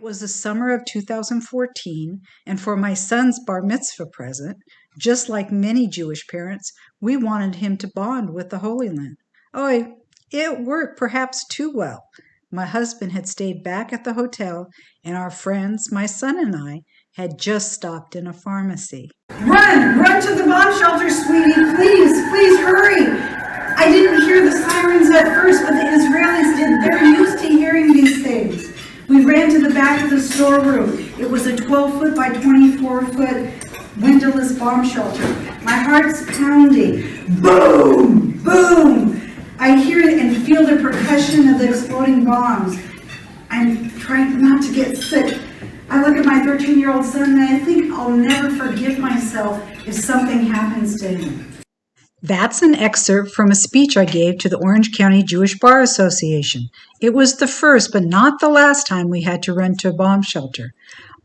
was the summer of 2014, and for my son's bar mitzvah present, just like many Jewish parents, we wanted him to bond with the Holy Land. Oh, it worked perhaps too well. My husband had stayed back at the hotel, and our friends, my son and I, had just stopped in a pharmacy. Run to the bomb shelter, sweetie, please hurry. I didn't hear the sirens at first, but the Israelis did. They're used to hearing these things. We ran to the back of the storeroom. It was a 12-foot by 24-foot windowless bomb shelter. My heart's pounding. Boom, boom. I hear it and feel the percussion of the exploding bombs. I'm trying not to get sick. I look at my 13-year-old son and I think I'll never forgive myself if something happens to him. That's an excerpt from a speech I gave to the Orange County Jewish Bar Association. It was the first, but not the last time we had to run to a bomb shelter.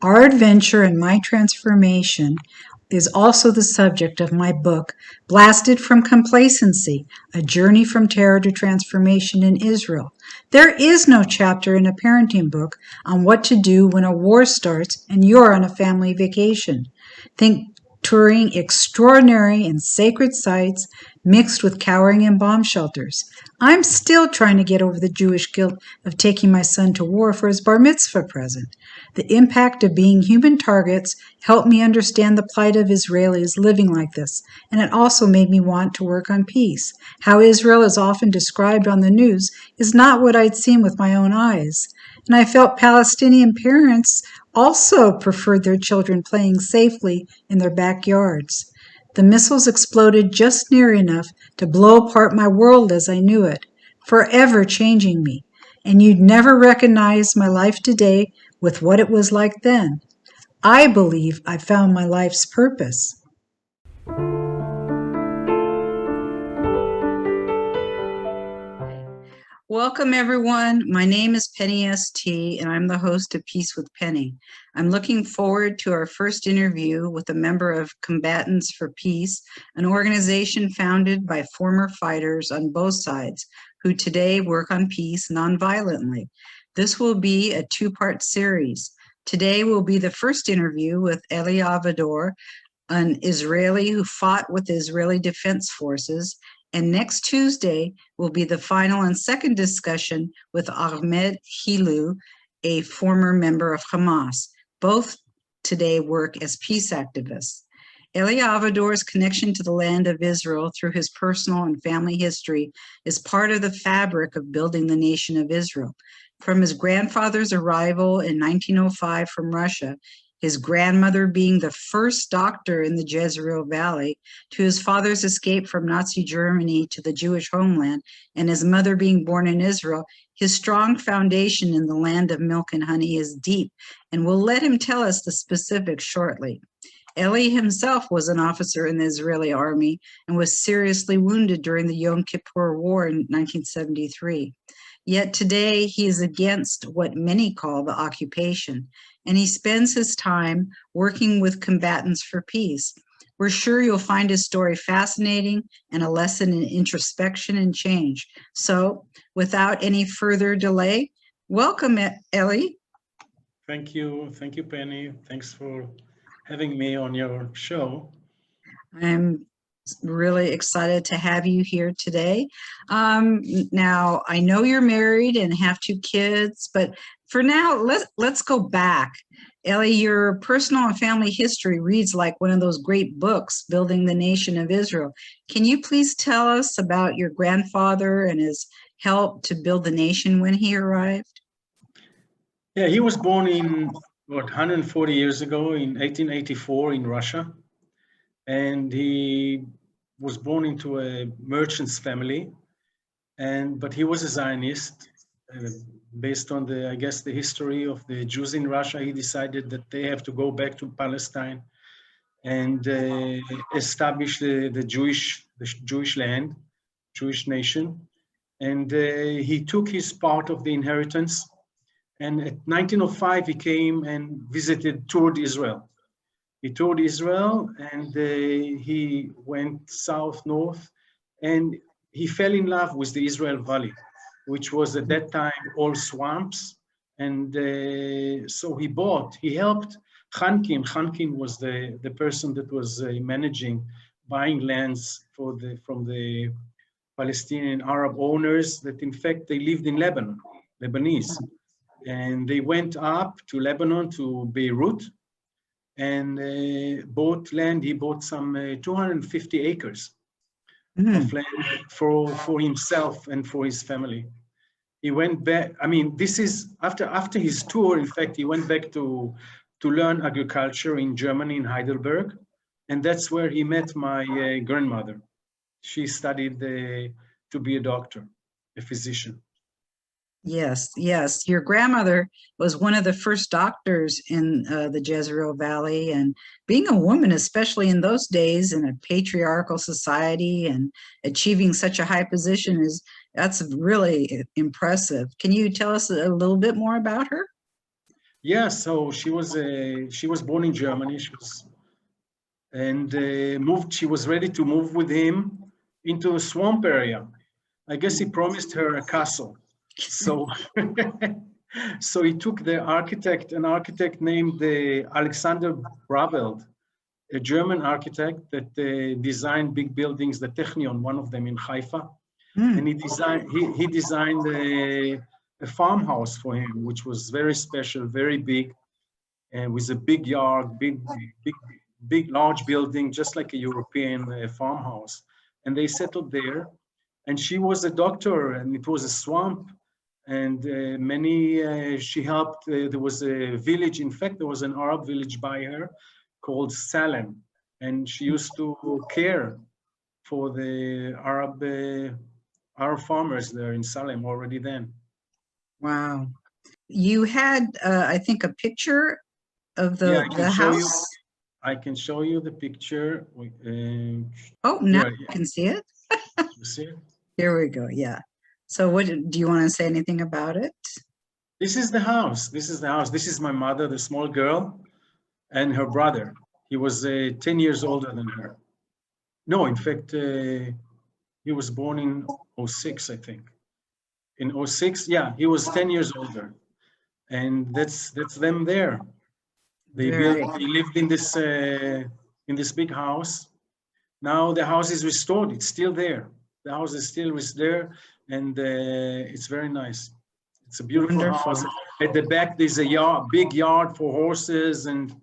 Our adventure and my transformation is also the subject of my book, Blasted from Complacency, A Journey from Terror to Transformation in Israel. There is no chapter in a parenting book on what to do when a war starts and you're on a family vacation. Think touring extraordinary and sacred sites mixed with cowering in bomb shelters. I'm still trying to get over the Jewish guilt of taking my son to war for his bar mitzvah present. The impact of being human targets helped me understand the plight of Israelis living like this, and it also made me want to work on peace. How Israel is often described on the news is not what I'd seen with my own eyes. And I felt Palestinian parents also preferred their children playing safely in their backyards. The missiles exploded just near enough to blow apart my world as I knew it, forever changing me. And you'd never recognize my life today with what it was like then. I believe I found my life's purpose. Welcome, everyone. My name is Penny ST, and I'm the host of Peace with Penny. I'm looking forward to our first interview with a member of Combatants for Peace, an organization founded by former fighters on both sides who today work on peace nonviolently. This will be a two-part series. Today will be the first interview with Elie Avidor, an Israeli who fought with the Israeli Defense Forces, and next Tuesday will be the final and second discussion with Ahmed Hilu, a former member of Hamas. Both today work as peace activists. Elie Avidor's connection to the land of Israel through his personal and family history is part of the fabric of building the nation of Israel. From his grandfather's arrival in 1905 from Russia, his grandmother being the first doctor in the Jezreel Valley, to his father's escape from Nazi Germany to the Jewish homeland, and his mother being born in Israel, his strong foundation in the land of milk and honey is deep, and we'll let him tell us the specifics shortly. Elie himself was an officer in the Israeli army and was seriously wounded during the Yom Kippur War in 1973. Yet today he is against what many call the occupation, and he spends his time working with Combatants for Peace. We're sure you'll find his story fascinating and a lesson in introspection and change. So, without any further delay, welcome, Elie. Thank you, Penny. Thanks for having me on your show. I'm really excited to have you here today. Now, I know you're married and have two kids, but for now, let's go back. Elie, your personal and family history reads like one of those great books, Building the Nation of Israel. Can you please tell us about your grandfather and his help to build the nation when he arrived? Yeah, he was born in 140 years ago in 1884 in Russia, and he was born into a merchant's family, but he was a Zionist. Based on the history of the Jews in Russia, he decided that they have to go back to Palestine and establish the Jewish land, Jewish nation. And he took his part of the inheritance. And at 1905, he came and toured Israel. He toured Israel and he went south, north, and he fell in love with the Israel Valley, which was at that time all swamps And so he helped Khankin. Khankin was the person that was buying lands from the Palestinian Arab owners that in fact they lived in Lebanon, Lebanese. And they went up to Lebanon, to Beirut, and bought land. He bought some 250 acres of land for himself and for his family. He went back, I mean, this is after his tour, in fact, he went back to learn agriculture in Germany, in Heidelberg. And that's where he met my grandmother. She studied to be a doctor, a physician. Yes, yes. Your grandmother was one of the first doctors in the Jezreel Valley, and being a woman, especially in those days in a patriarchal society, and achieving such a high position that's really impressive. Can you tell us a little bit more about her? Yeah, so she was born in Germany. She was ready to move with him into a swamp area. I guess he promised her a castle. So, so he took an architect named Alexander Braveld, a German architect that designed big buildings, the Technion, one of them in Haifa. And he designed a farmhouse for him, which was very special, very big, and with a big yard, big, large building, just like a European farmhouse. And they settled there. And she was a doctor, and it was a swamp. And she helped, there was a village, in fact, there was an Arab village by her called Salem. And she used to care for the Arab farmers there in Salem already then. Wow. You had, I think, a picture of the house. I can show you the picture. Oh, now you can see it. You see it? Here we go. Yeah. So what do you want to say anything about it? This is the house. This is my mother, the small girl, and her brother. He was 10 years older than her. No, in fact, he was born in 06, I think. In 06, yeah, he was 10 years older. And that's them there. They lived in this big house. Now the house is restored. It's still there. The house is still there, and it's very nice. It's a beautiful house. At the back, there's a big yard for horses, and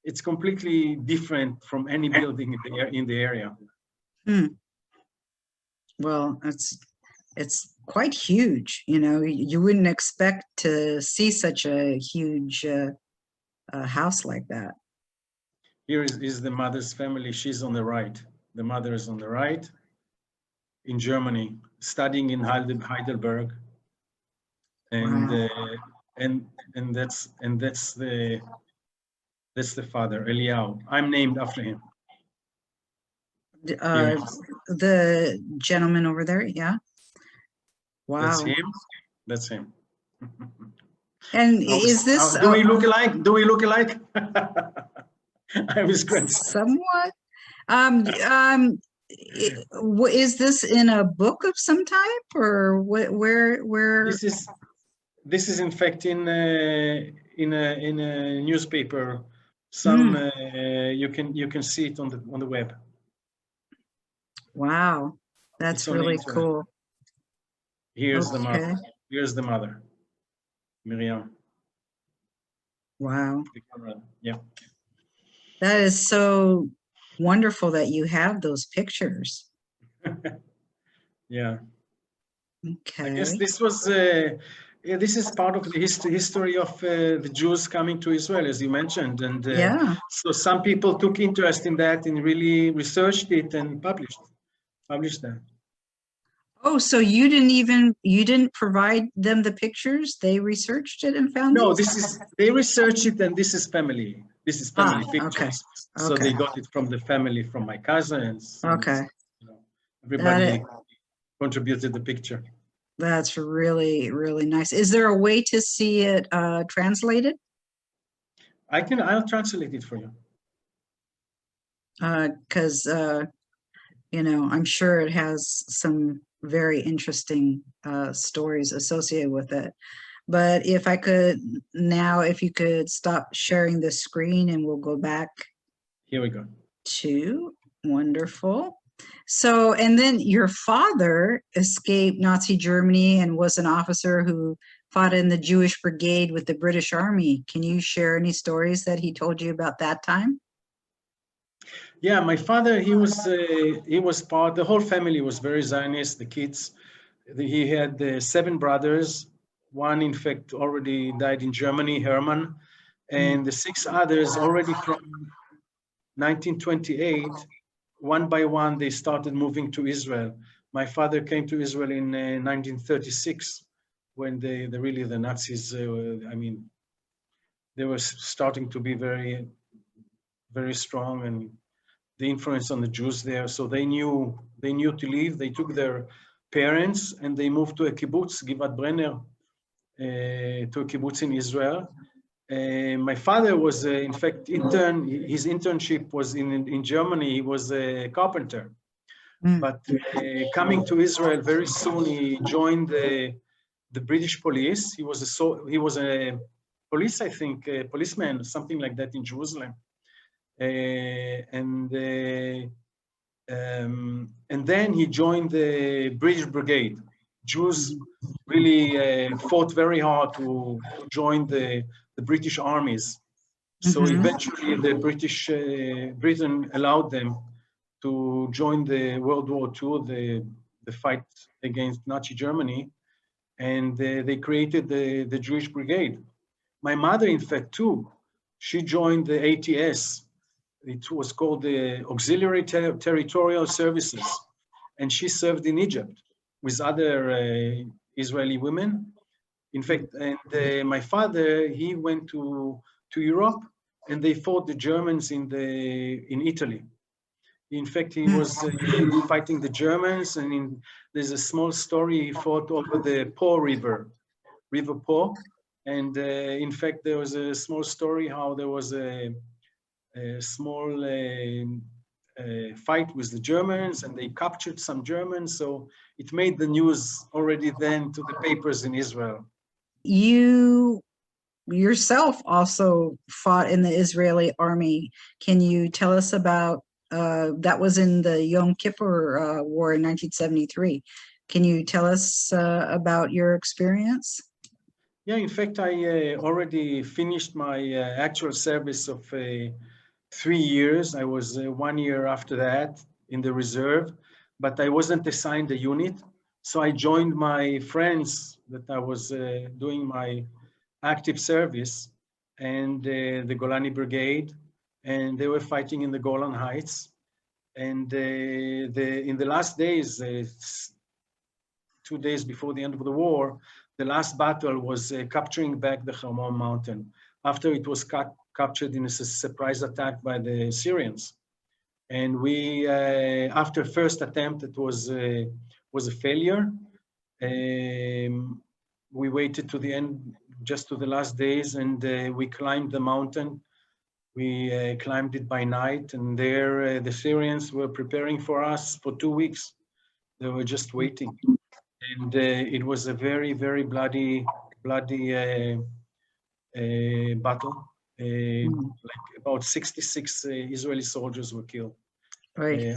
it's completely different from any building in the area. Well, it's quite huge. You know, you wouldn't expect to see such a huge house like that. Here is the mother's family. She's on the right. The mother is on the right. In Germany, studying in Heidelberg, and Wow. and that's the father, Eliyahu. I'm named after him. The gentleman over there, yeah. Wow. That's him. That's him. And is this? Do we look alike? Do we look alike? I was great. Somewhat. Is this in a book of some type, or where? This is in fact in a newspaper. You can see it on the web. Wow, that's really cool. Here's the mother. Here's the mother, Miriam. Wow. Yeah. That is so wonderful that you have those pictures. Yeah. Okay. I guess this was this is part of the history of the Jews coming to Israel, as you mentioned, and so some people took interest in that and really researched it and published that. Oh, so you didn't provide them the pictures? They researched it and found No, these? they researched it, and this is family. This is family pictures. Okay. So they got it from the family, from my cousins. Okay. Everybody contributed the picture. That's really, really nice. Is there a way to see it translated? I'll translate it for you. Because I'm sure it has some very interesting stories associated with it. But if I could now, if you could stop sharing the screen and we'll go back Here we go. to, wonderful. So, and then your father escaped Nazi Germany and was an officer who fought in the Jewish Brigade with the British Army. Can you share any stories that he told you about that time? Yeah, my father, he was part, the whole family was very Zionist, the kids. He had 7 brothers. One, in fact, already died in Germany, Hermann, and the 6 others already from 1928, one by one, they started moving to Israel. My father came to Israel in 1936, when the Nazis, I mean, they were starting to be very, very strong, and the influence on the Jews there. So they knew to leave. They took their parents and they moved to a kibbutz, Givat Brenner, to a kibbutz in Israel. My father was, in fact, his internship was in Germany. He was a carpenter. But coming to Israel very soon, he joined the British police. He was a police, I think, a policeman, something like that in Jerusalem. And then he joined the British Brigade. Jews really fought very hard to join the British armies. So eventually the Britain allowed them to join the World War II, the fight against Nazi Germany, and they created the Jewish Brigade. My mother, in fact, too, she joined the ATS. It was called the Auxiliary Territorial Services, and she served in Egypt with other Israeli women. In fact, and my father, he went to Europe, and they fought the Germans in Italy. In fact, he was fighting the Germans, and there's a small story, he fought over the Po River, River Po, and in fact, there was a small story how there was a small fight with the Germans, and they captured some Germans, so it made the news already then to the papers in Israel. You yourself also fought in the Israeli army. Can you tell us about, that was in the Yom Kippur War in 1973. Can you tell us about your experience? Yeah, in fact, I already finished my actual service of 3 years. I was 1 year after that in the reserve, but I wasn't assigned a unit. So I joined my friends that I was doing my active service, and the Golani Brigade, and they were fighting in the Golan Heights. And in the last days, 2 days before the end of the war, the last battle was capturing back the Hermon mountain after it was captured in a surprise attack by the Syrians. And we, after first attempt, it was a failure. We waited to the end, just to the last days, and we climbed the mountain. We climbed it by night, and there the Syrians were preparing for us for 2 weeks. They were just waiting. And it was a very, very bloody battle. Like about 66 Israeli soldiers were killed. Right.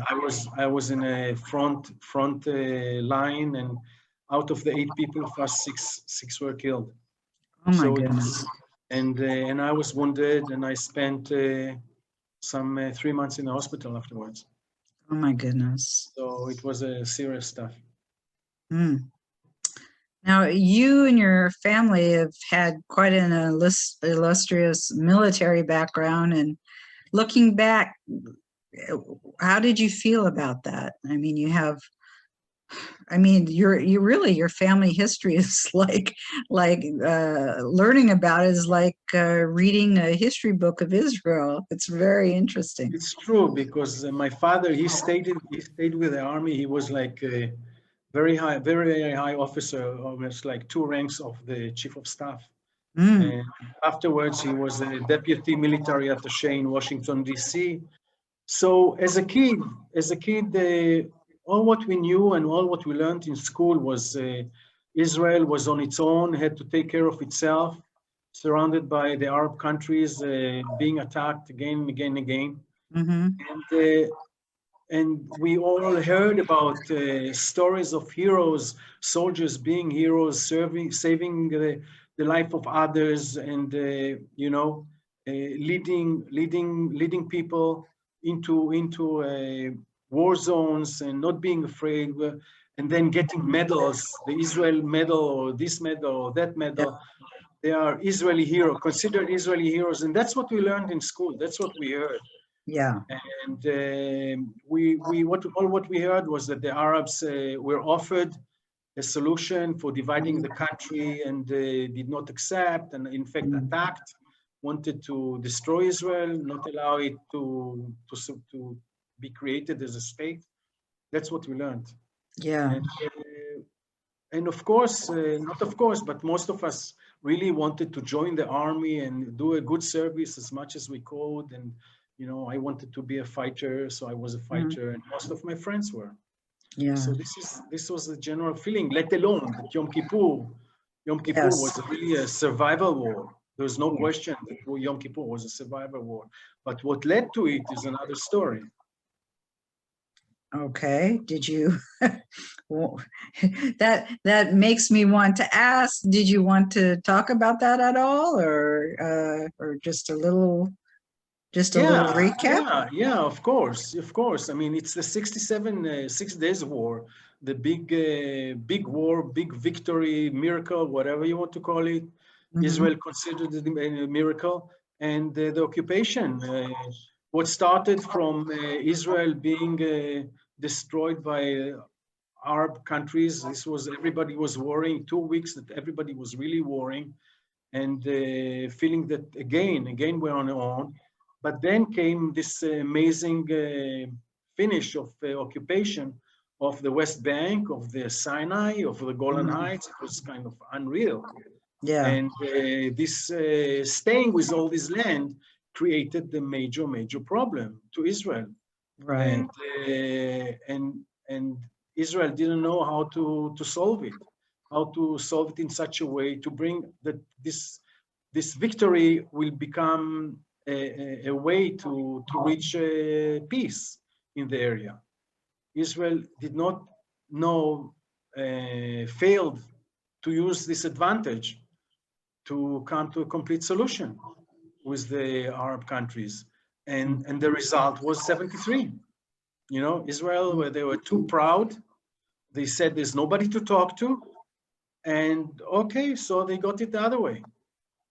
I was in a front line, and out of the 8 people of us, six were killed. Oh my goodness. And I was wounded, and I spent some 3 months in the hospital afterwards. Oh my goodness. So it was serious stuff. Now, you and your family have had quite an illustrious military background, and looking back, how did you feel about that? I mean, your family history is like learning about it is like reading a history book of Israel. It's very interesting. It's true, because my father, he stayed with the army. He was like a very high officer, almost like 2 ranks of the chief of staff. And afterwards, he was a deputy military attaché in Washington, D.C. So as a kid, all what we knew and all what we learned in school was Israel was on its own, had to take care of itself, surrounded by the Arab countries, being attacked again and again and again. And we all heard about stories of heroes, soldiers being heroes, saving the life of others, and leading people into war zones and not being afraid, and then getting medals, the Israel medal or this medal or that medal. They are Israeli heroes, considered Israeli heroes, and that's what we learned in school. That's what we heard. Yeah. And what we heard was that the Arabs were offered a solution for dividing the country and did not accept, and in fact attacked, wanted to destroy Israel, not allow it to be created as a state. That's what we learned. Yeah. And of course, not of course, but most of us really wanted to join the army and do a good service as much as we could. And I wanted to be a fighter, so I was a fighter, and most of my friends were. Yeah. So this was the general feeling, let alone that Yom Kippur was really a survival war. There's no question that Yom Kippur was a survival war. But what led to it is another story. Okay. Did you, well, that makes me want to ask, did you want to talk about that at all, or just a little recap? Yeah, of course. I mean, it's the 6 days war, the big war, big victory, miracle, whatever you want to call it. Israel considered it a miracle, and the occupation. What started from Israel being destroyed by Arab countries. Everybody was worrying. 2 weeks that everybody was really worrying, and feeling that again we're on our own. But then came this amazing finish of occupation of the West Bank, of the Sinai, of the Golan Heights. It was kind of unreal. Yeah. And this staying with all this land created the major problem to Israel. Right. And Israel didn't know how to solve it, in such a way to bring that this victory will become a way to reach peace in the area. Israel did not know, failed to use this advantage to come to a complete solution with the Arab countries. And the result was 73. Israel, where they were too proud, they said there's nobody to talk to. And okay, so they got it the other way.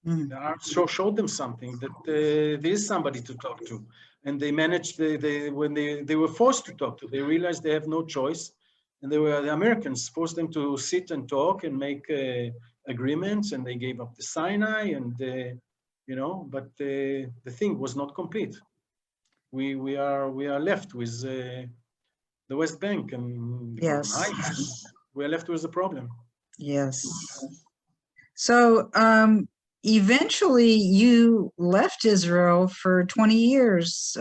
The Arabs showed them something, that there is somebody to talk to. And they managed, when they were forced to talk to, they realized they have no choice. And the Americans forced them to sit and talk and make agreements, and they gave up the Sinai, and but the thing was not complete. We are left with the West Bank and Yes. Heights. We are left with the problem. Yes. So eventually you left Israel for 20 years.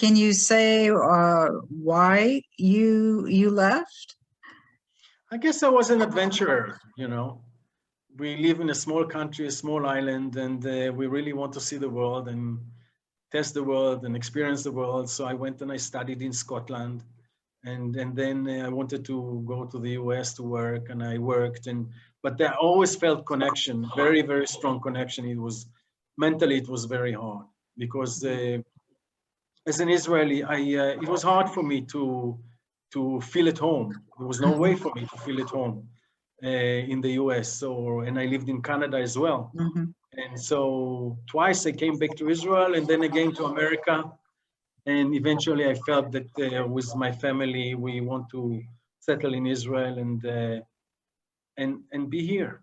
Can you say why you left? I guess I was an adventurer, We live in a small country, a small island, and we really want to see the world and test the world and experience the world. So I went and I studied in Scotland, and then I wanted to go to the US to work, and I worked, but I always felt connection, very, very strong connection. Mentally, it was very hard, because as an Israeli, it was hard for me to feel at home. There was no way for me to feel at home in the US, and I lived in Canada as well. And so twice I came back to Israel, and then again to America. And eventually I felt that with my family, we want to settle in Israel and be here.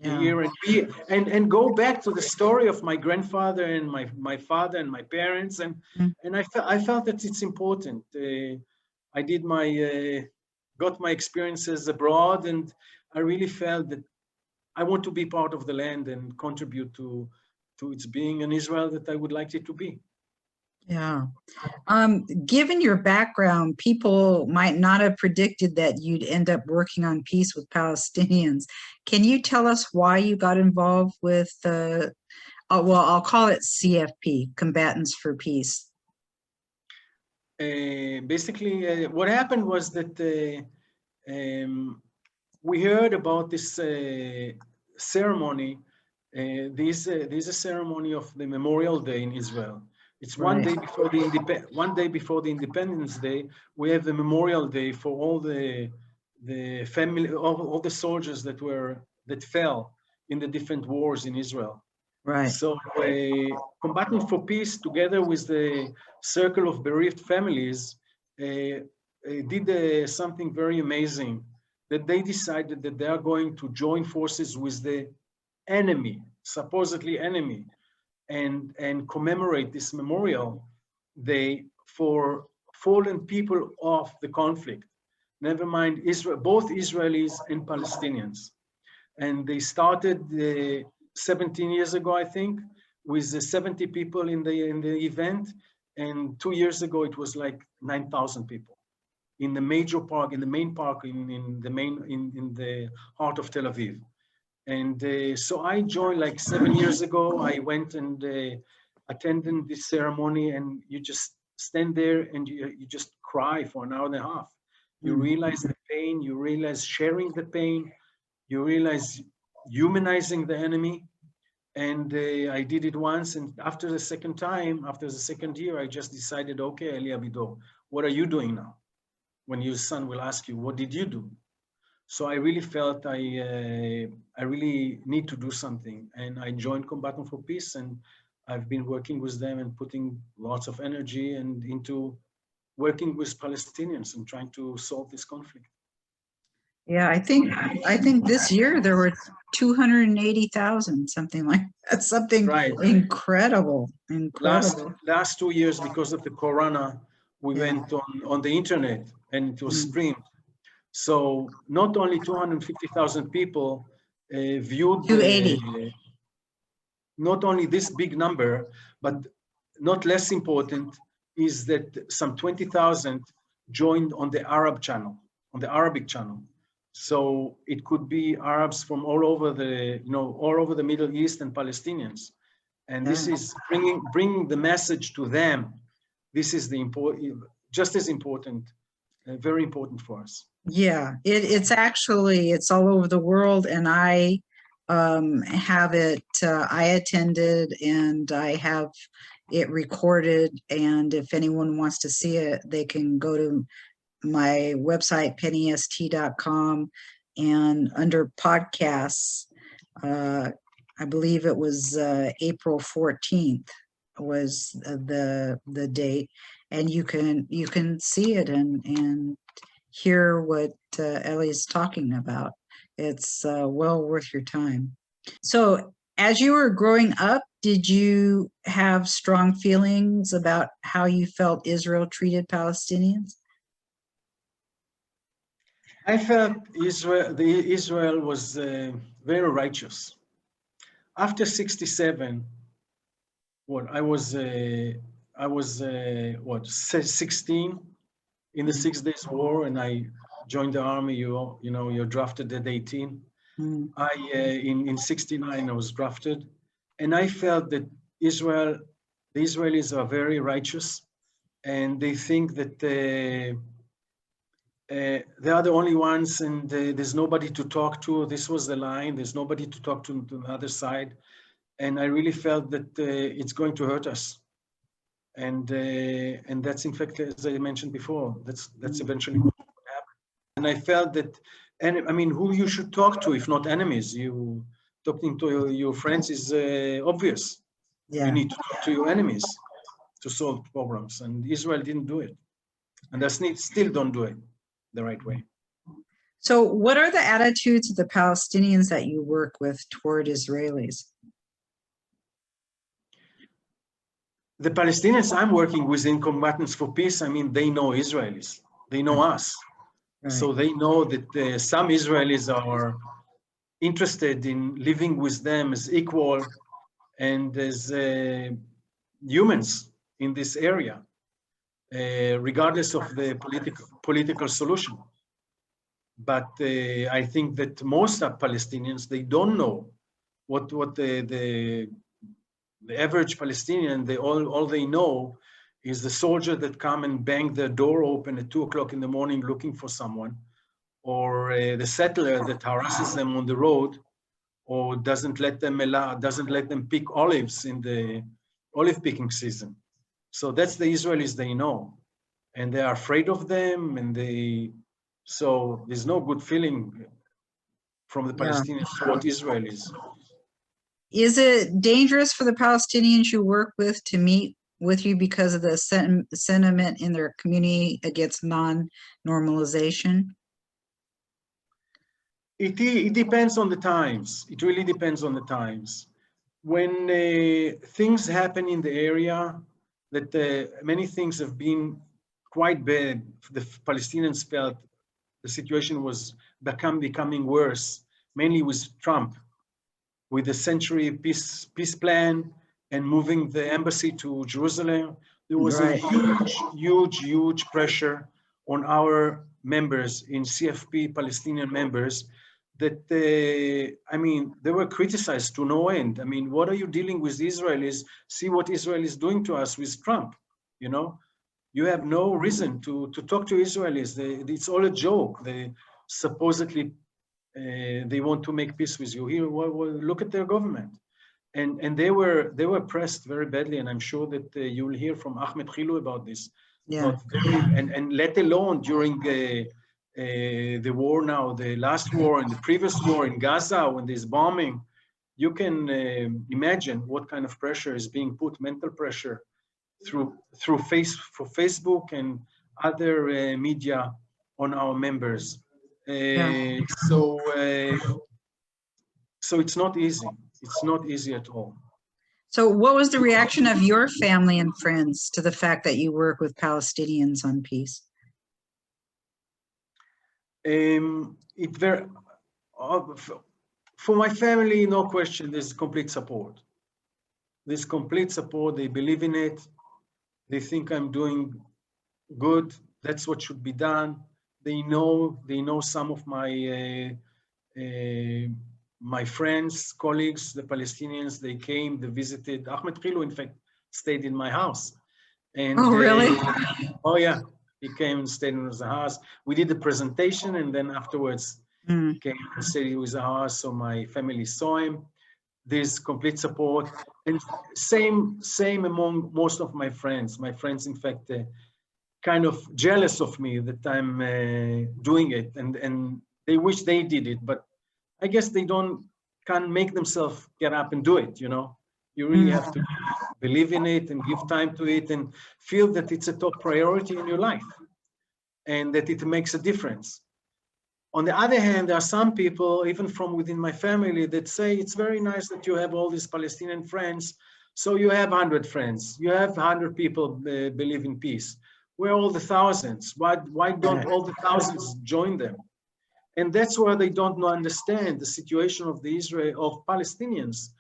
Yeah. Be here and go back to the story of my grandfather and my father and my parents. And I felt that it's important. I did got my experiences abroad, and I really felt that I want to be part of the land and contribute to its being an Israel that I would like it to be. Yeah. Given your background, people might not have predicted that you'd end up working on peace with Palestinians. Can you tell us why you got involved with well, I'll call it CFP, Combatants for Peace? Basically, what happened was that we heard about this ceremony. There's a ceremony of the Memorial Day in Israel. It's one day before the Independence Day. We have the Memorial Day for all the family, all the soldiers that fell in the different wars in Israel. Right. So Combatant for Peace, together with the Circle of Bereaved Families, did something very amazing, that they decided that they are going to join forces with the enemy, supposedly enemy, and commemorate this Memorial Day for fallen people of the conflict. Never mind Israel, both Israelis and Palestinians. And they started 17 years ago, I think, with 70 people in the event. And 2 years ago, it was like 9,000 people in the major park, in the main park, in the heart of Tel Aviv. And so I joined like 7 years ago. I went and attended this ceremony, and you just stand there and you just cry for an hour and a half. You realize the pain, you realize sharing the pain, you realize humanizing the enemy. And I did it once, and after the second time, after the second year, I just decided, okay, Elie Avidor, what are you doing now? When your son will ask you, what did you do? So I really felt I really need to do something, and I joined Combatants for Peace, and I've been working with them and putting lots of energy and into working with Palestinians and trying to solve this conflict. Yeah, I think this year there were 280,000, something like that, something Right. incredible. Last 2 years, because of the Corona, we went on the internet and it was streamed. So not only 250,000 people viewed not only this big number, but not less important is that some 20,000 joined on the Arab channel, on the Arabic channel. So it could be Arabs from all over the Middle East and Palestinians. And this is bringing the message to them. This is just as important, very important for us. Yeah, it's all over the world, and I have it, I attended, and I have it recorded, and if anyone wants to see it, they can go to my website, pennyst.com, and under podcasts, I believe it was April 14th was the date, and you can see it and hear what Elie is talking about. It's well worth your time. So as you were growing up, did you have strong feelings about how you felt Israel treated Palestinians? I felt Israel was very righteous. After 1967, I was 16 in the 6 Days War, and I joined the army. You're drafted at 18. In 1969 I was drafted, and I felt that the Israelis are very righteous, and they think that they are the only ones, and there's nobody to talk to. This was the line. There's nobody to talk to the other side, and I really felt that it's going to hurt us. And that's, in fact, as I mentioned before, that's eventually what happened. And I felt that, and I mean, who you should talk to if not enemies? You talking to your friends is obvious. You need to talk to your enemies to solve problems, and Israel didn't do it, and they still don't do it the right way. So what are the attitudes of the Palestinians that you work with toward Israelis? The Palestinians I'm working with in Combatants for Peace, I mean, they know Israelis, they know us. Right. So they know that some Israelis are interested in living with them as equal and as humans, in this area, regardless of the political solution. But I think that most of Palestinians, they don't know what the average Palestinian, all they know is the soldier that come and bang their door open at 2 o'clock in the morning looking for someone, or the settler that harasses them on the road, or doesn't let them pick olives in the olive picking season. So that's the Israelis they know, and they are afraid of them, and so there's no good feeling from the Palestinians toward Israelis. Is it dangerous for the Palestinians you work with to meet with you because of the sentiment in their community against non-normalization? It depends on the times. It really depends on the times. When things happen in the area, that many things have been quite bad, the Palestinians felt the situation was becoming worse, mainly with Trump, with the century peace plan and moving the embassy to Jerusalem. There was a huge pressure on our members in CFP, Palestinian members, that they were criticized to no end. I mean, what are you dealing with the Israelis? See what Israel is doing to us with Trump, you know? You have no reason to talk to Israelis. It's all a joke. They supposedly, they want to make peace with you. Here, well, look at their government. And they were pressed very badly, and I'm sure that you will hear from Ahmed Khilu about this. Yeah. And let alone during the war now, the last war and the previous war in Gaza, when there's bombing, you can imagine what kind of pressure is being put, mental pressure, through Facebook and other media on our members. So it's not easy. It's not easy at all. So what was the reaction of your family and friends to the fact that you work with Palestinians on peace? For my family, no question, there's complete support. There's complete support. They believe in it. They think I'm doing good. That's what should be done. They know some of my my friends, colleagues, the Palestinians. They came, they visited. Ahmed Khilu, in fact, stayed in my house. And oh, really? Oh yeah, he came and stayed in the house. We did the presentation, and then afterwards came and stayed in the house. So my family saw him. There's complete support, and same among most of my friends. My friends, in fact, kind of jealous of me that I'm doing it, and they wish they did it, but I guess they can't make themselves get up and do it. You know, you really have to believe in it and give time to it, and feel that it's a top priority in your life, and that it makes a difference. On the other hand, there are some people, even from within my family, that say it's very nice that you have all these Palestinian friends. So you have 100 friends, you have 100 people believe in peace. Where are all the thousands? Why don't all the thousands join them? And that's where they don't understand the situation of Palestinians,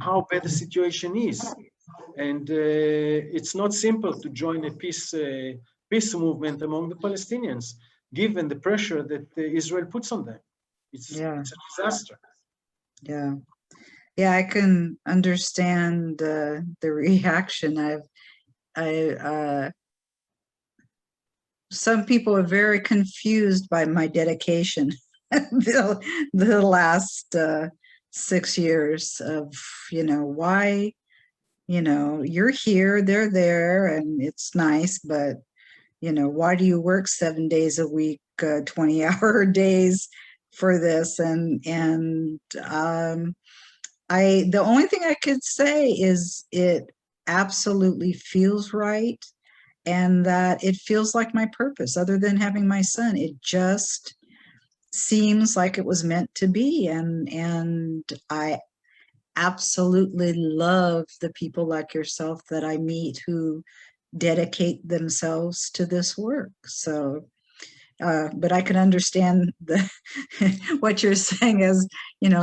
how bad the situation is. And it's not simple to join a peace movement among the Palestinians, given the pressure that Israel puts on them. It's a disaster. Yeah. Yeah, I can understand the reaction. Some people are very confused by my dedication the last 6 years of, why, you're here, they're there, and it's nice, but why do you work 7 days a week, 20-hour days for this? And the only thing I could say is it absolutely feels right, and that it feels like my purpose. Other than having my son, it just seems like it was meant to be. And I absolutely love the people like yourself that I meet who dedicate themselves to this work. So, but I can understand what you're saying, as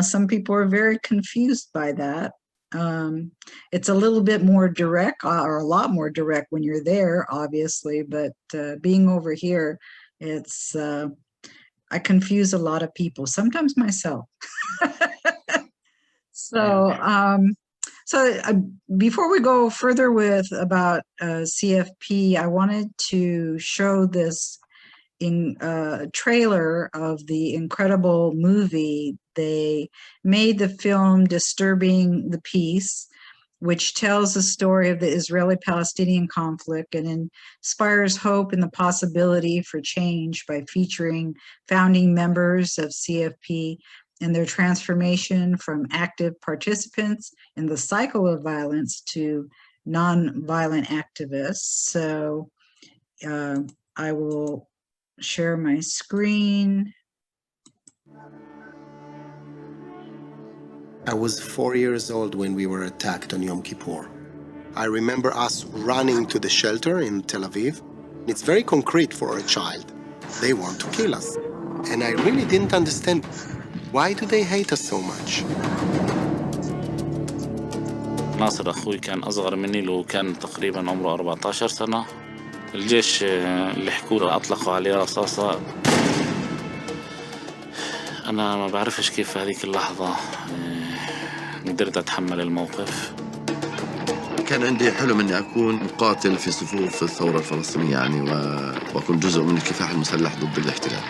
some people are very confused by that. It's a little bit more direct, or a lot more direct when you're there, obviously, but being over here, it's I confuse a lot of people, sometimes myself. So, before we go further with about CFP, I wanted to show this trailer of the incredible movie. They made the film Disturbing the Peace, which tells the story of the Israeli-Palestinian conflict and inspires hope in the possibility for change by featuring founding members of CFP and their transformation from active participants in the cycle of violence to non-violent activists. So I will share my screen. I was 4 years old when we were attacked on Yom Kippur. I remember us running to the shelter in Tel Aviv. It's very concrete for a child. They want to kill us. And I really didn't understand, why do they hate us so much? ناصر أخوي كان أصغر مني له كان تقريبا عمره 14 سنة. الجيش اللي حكوا أطلقوا عليه رصاصة. أنا ما بعرفش كيف في هذيك اللحظة قدرت أتحمل الموقف. كان عندي حلم أني أكون مقاتل في صفوف الثورة الفلسطينية يعني وأكون جزء من الكفاح المسلح ضد الاحتلال.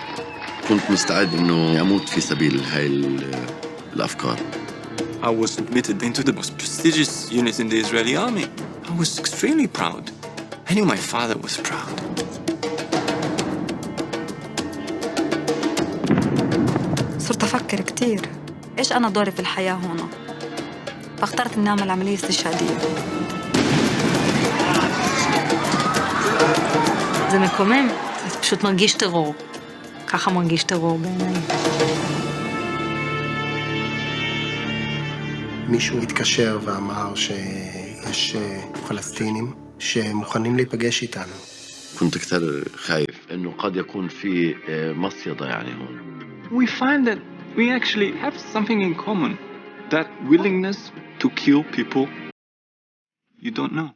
كنت مستعد أنه أموت في سبيل هاي الأفكار. I was admitted into the most prestigious unit in the Israeli army. I was extremely proud. I knew my father was proud. صرت أفكر كتير إيش أنا دوري في الحياة هنا. فاخترت إني أعمل عملية استشهادية. זה מקומם, זה פשוט מרגיש טרור. ככה מרגיש טרור בעיניי. מישהו התקשר ואמר שיש פלסטינים שמוכנים להיפגש איתנו. كنت كثير خايف إنه قد يكون في مصيدة يعني هون. We find that we actually have something in common. That willingness to kill people you don't know.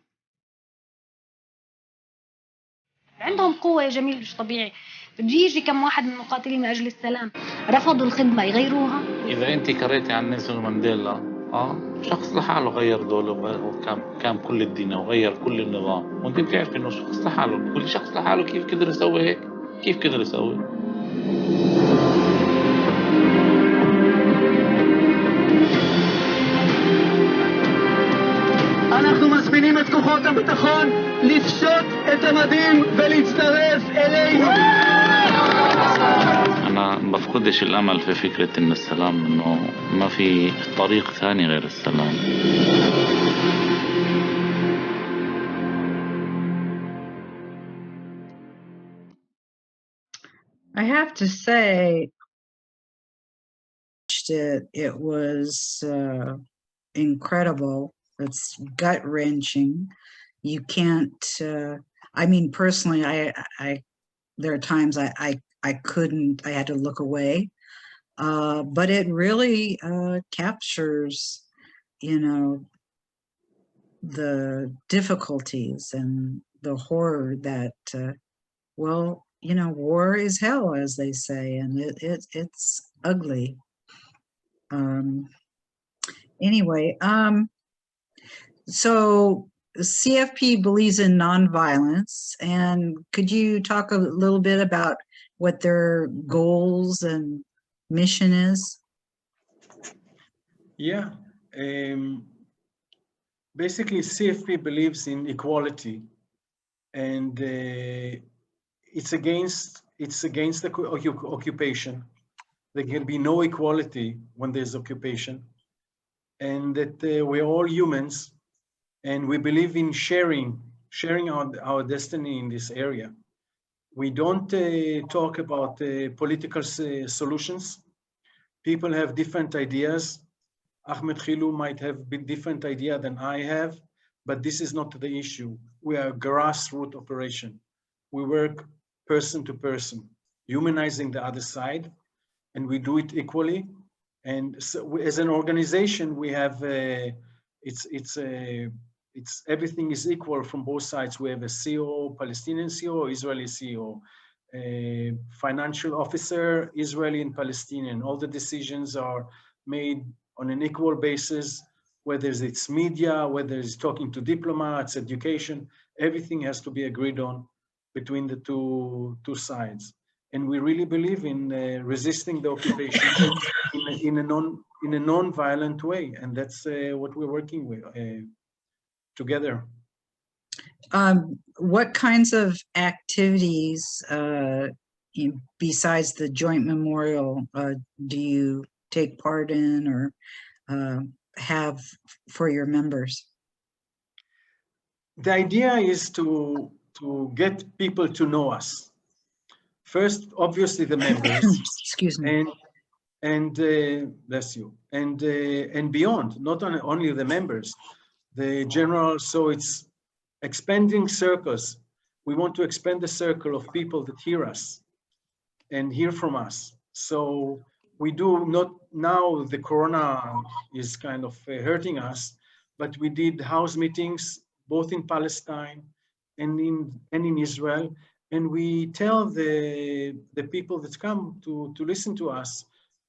عندهم قوة يا جميل مش طبيعي. بيجي كم واحد من المقاتلين من أجل السلام رفضوا الخدمة يغيروها. إذا أنت قريتي عن نيلسون مانديلا شخص لحاله غير دوله وكان كل الدين وغير كل النظام، وانت بتعرف انه شخص لحاله، كل شخص لحاله كيف قدر يسوي هيك؟ كيف قدر يسوي؟ אנחנו מזמינים את כוחות הביטחון לפשוט את המדים ולהצטרף אלינו. أنا بفقدش الأمل في فكرة إن السلام إنه ما في طريق ثاني غير السلام. I have to say, it was incredible. It's gut-wrenching. You can't. I mean, personally, I there are times I couldn't. I had to look away. But it really captures, you know, the difficulties and the horror that, well, you know, war is hell, as they say, and it's ugly. Anyway, so CFP believes in nonviolence, and could you talk a little bit about what their goals and mission is? Yeah. Basically, CFP believes in equality, and it's against the occupation. There can be no equality when there's occupation, and that we're all humans, and we believe in sharing our destiny in this area. We don't talk about political solutions. People have different ideas. Ahmed Khilu might have a different idea than I have, but this is not the issue. We are a grassroots operation. We work person to person, humanizing the other side, and we do it equally. And so as an organization, we have it's everything is equal from both sides. We have a CEO, Palestinian CEO, Israeli CEO, a financial officer, Israeli and Palestinian. All the decisions are made on an equal basis, whether it's media, whether it's talking to diplomats, education, everything has to be agreed on between the two sides. And we really believe in resisting the occupation in a non-violent way, and that's what we're working with together. What kinds of activities, besides the joint memorial, do you take part in or have for your members? The idea is to get people to know us. First, obviously, the members. Excuse me. And bless you. And beyond, not only the members, the general. So it's expanding circles. We want to expand the circle of people that hear us and hear from us. So we do not, now the corona is kind of hurting us, but we did house meetings both in Palestine and in Israel. And we tell the people that come to listen to us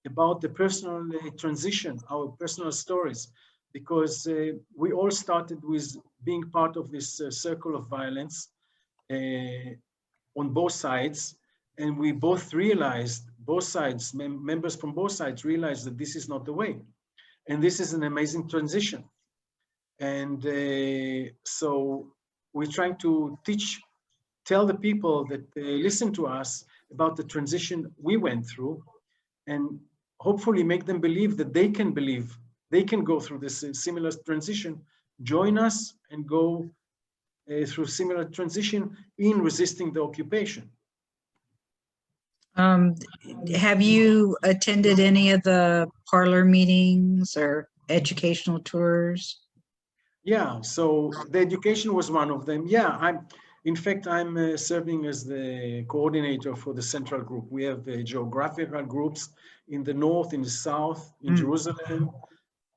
about the personal transition, our personal stories, because we all started with being part of this circle of violence on both sides. And we both realized, both sides, members from both sides realized that this is not the way. And this is an amazing transition. And so we're trying to tell the people that listen to us about the transition we went through, and hopefully make them believe that they can go through this similar transition, join us and go through similar transition in resisting the occupation. Have you attended any of the parlor meetings or educational tours? Yeah, so the education was one of them. Yeah, in fact, I'm serving as the coordinator for the central group. We have geographical groups in the north, in the south, in Jerusalem,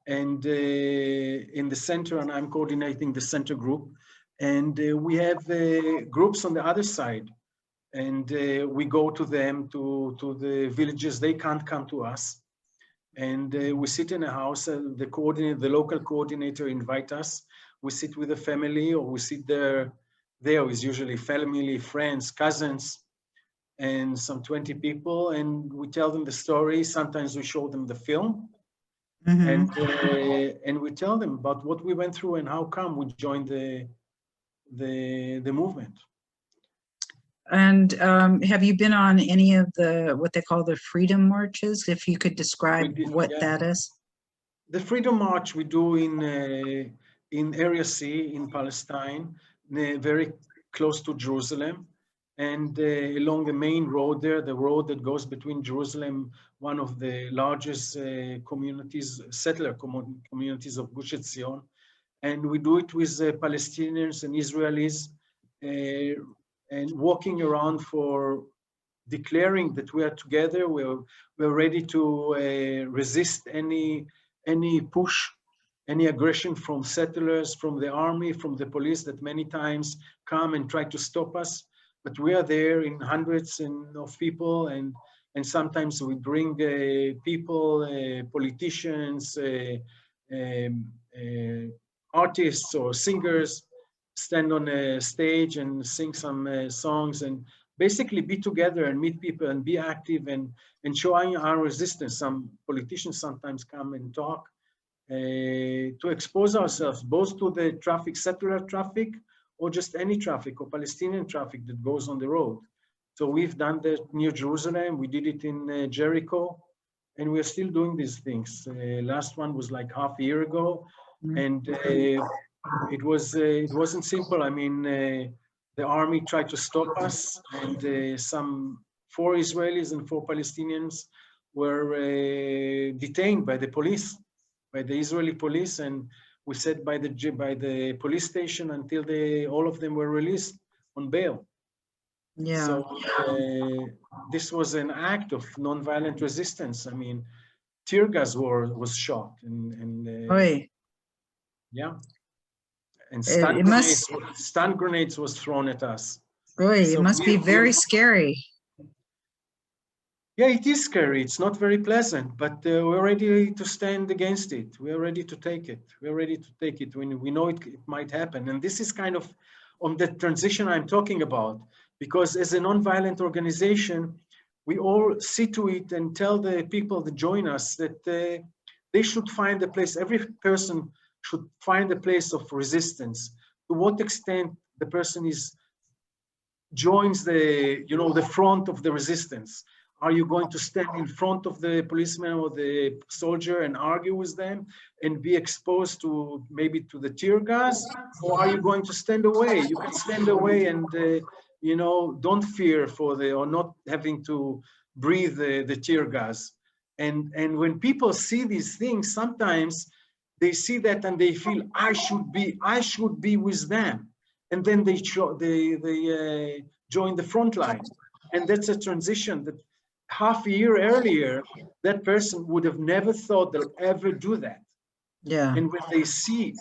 and in the center, and I'm coordinating the center group. And we have groups on the other side, and we go to them, to the villages. They can't come to us. And we sit in a house, the local coordinator invite us. We sit with the family, or we sit there is usually family, friends, cousins, and some 20 people, and we tell them the story. Sometimes we show them the film, and we tell them about what we went through and how come we joined the movement. And have you been on any of what they call the freedom marches? If you could describe what that is. The Freedom March we do in Area C in Palestine, very close to Jerusalem, and along the main road there, the road that goes between Jerusalem, one of the largest settler communities of Gush Etzion, and we do it with Palestinians and Israelis, and walking around for declaring that we are together. We're ready to resist any push, any aggression from settlers, from the army, from the police that many times come and try to stop us. But we are there in hundreds of people, and sometimes we bring people, politicians, artists or singers, stand on a stage and sing some songs, and basically be together and meet people and be active and showing our resistance. Some politicians sometimes come and talk to expose ourselves both to the traffic, settler traffic, or just any traffic or Palestinian traffic that goes on the road. So we've done that near Jerusalem. We did it in Jericho, and we're still doing these things. Last one was like half a year ago, and it wasn't simple. I mean, the army tried to stop us, and some 4 Israelis and 4 Palestinians were detained by the police, by the Israeli police, and we sat by the police station until all of them were released on bail. Yeah. So this was an act of nonviolent resistance. I mean, tear gas was shot, and Yeah. And stun grenades was thrown at us. Really, So it must be very scary. Yeah, it is scary. It's not very pleasant, but we're ready to stand against it. We're ready to take it. We're ready to take it when we know it might happen. And this is kind of on the transition I'm talking about, because as a nonviolent organization, we all see to it and tell the people that join us that they should find a place. Every person should find a place of resistance. To what extent the person joins the front of the resistance. Are you going to stand in front of the policeman or the soldier and argue with them and be exposed to maybe to the tear gas? Or are you going to stand away? You can stand away and, don't fear or not having to breathe the tear gas. And when people see these things, sometimes they see that and they feel, I should be with them. And then they join the front line. And that's a transition that half a year earlier, that person would have never thought they'll ever do that. Yeah. And when they see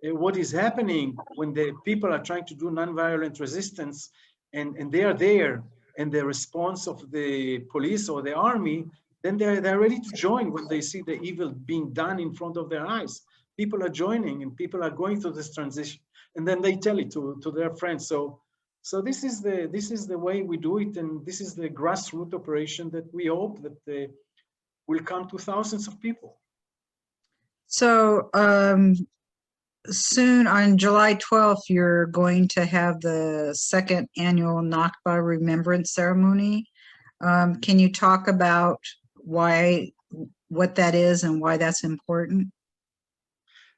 what is happening, when the people are trying to do nonviolent resistance and they are there, and the response of the police or the army, then they're ready to join when they see the evil being done in front of their eyes. People are joining and people are going through this transition, and then they tell it to their friends. So this is the way we do it, and this is the grassroots operation that we hope that will come to thousands of people. So soon on July 12th, you're going to have the second annual Nakba Remembrance Ceremony. Can you talk about what that is and why that's important?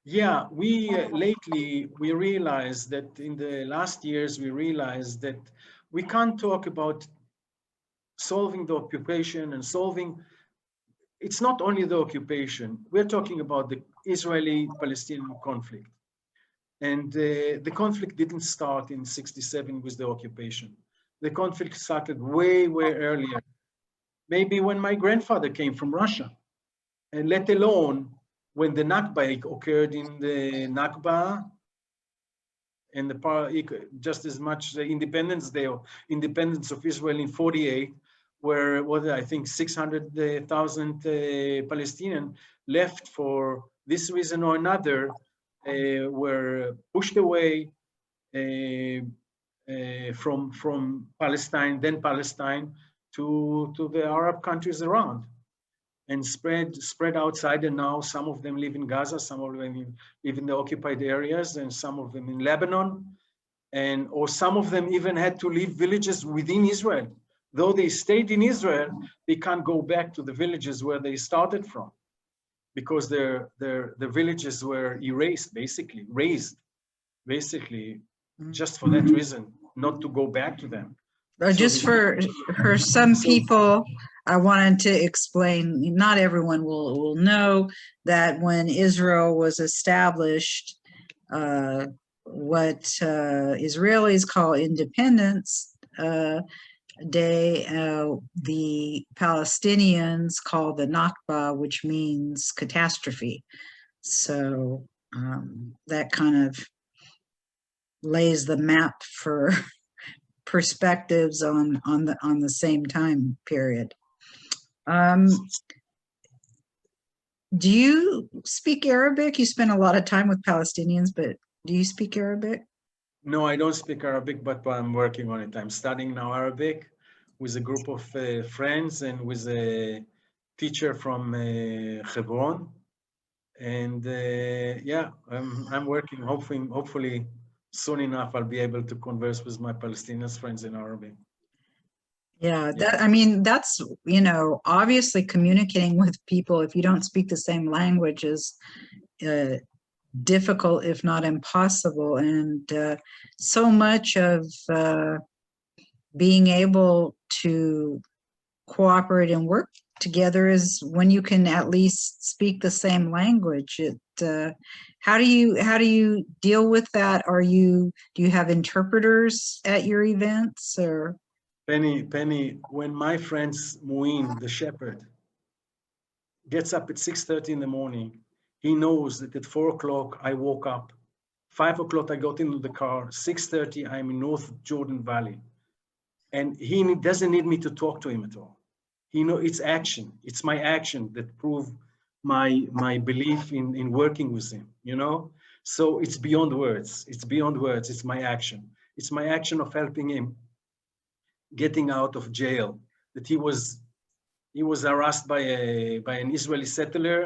Yeah, lately we realized that in the last years, we realized that we can't talk about solving the occupation and it's not only the occupation. We're talking about the Israeli-Palestinian conflict. And the conflict didn't start in '67 with the occupation. The conflict started way, way earlier. Maybe when my grandfather came from Russia, and let alone when the Nakba occurred in the Nakba, and just as much the independence of Israel in '48, where I think 600,000 Palestinians left for this reason or another, were pushed away from Palestine to the Arab countries around, and spread outside. And now some of them live in Gaza, some of them live in the occupied areas, and some of them in Lebanon, or some of them even had to leave villages within Israel. Though they stayed in Israel, they can't go back to the villages where they started from, because the villages were erased, razed, just for that reason, not to go back to them. Just for some people, I wanted to explain, not everyone will know that when Israel was established, what Israelis call Independence Day, the Palestinians call the Nakba, which means catastrophe. So that kind of lays the map for perspectives on the same time period. Do you speak Arabic? You spend a lot of time with Palestinians, but do you speak Arabic? No, I don't speak Arabic, but I'm working on it. I'm studying now Arabic with a group of friends and with a teacher from Hebron. And yeah, I'm working, hopefully soon enough, I'll be able to converse with my Palestinian friends in Arabic. Yeah, that's, obviously communicating with people, if you don't speak the same language, is difficult, if not impossible. And so much of being able to cooperate and work together is when you can at least speak the same language. How do you deal with that? Do you have interpreters at your events, or? Penny, when my friend Muin, the shepherd, gets up at 6:30 in the morning, He knows that at 4 o'clock I woke up, 5 o'clock I got into the car, 6:30 I'm in North Jordan Valley. And he doesn't need me to talk to him at all. He know it's action. It's my action that prove my belief in working with him, you know? So it's beyond words. It's beyond words. It's my action. It's my action of helping him getting out of jail. That he was harassed by an Israeli settler,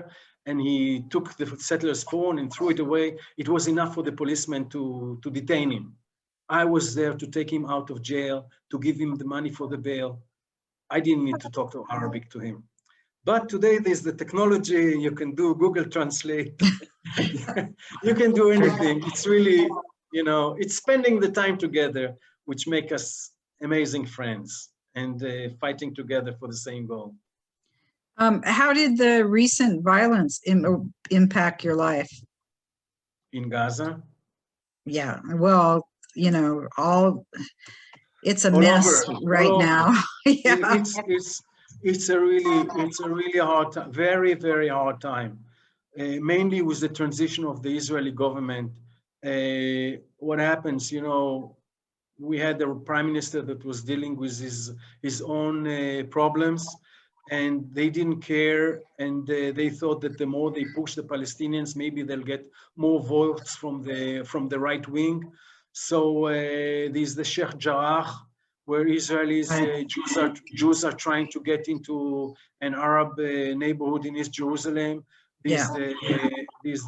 and he took the settler's phone and threw it away. It was enough for the policeman to detain him. I was there to take him out of jail, to give him the money for the bail. I didn't need to talk to Arabic to him. But today there's the technology, you can do Google Translate. You can do anything. It's really, you know, it's spending the time together, which make us amazing friends and fighting together for the same goal. How did the recent violence impact your life? In Gaza? Yeah, well, you know, it's a All mess over, right now. Yeah. It's a really hard time, very, very hard time. Mainly with the transition of the Israeli government. What happens, you know, we had a prime minister that was dealing with his own problems, and they didn't care, and they thought that the more they push the Palestinians, maybe they'll get more votes from the right wing. So there's the Sheikh Jarrah, where Israelis, Jews are trying to get into an Arab neighborhood in East Jerusalem. There's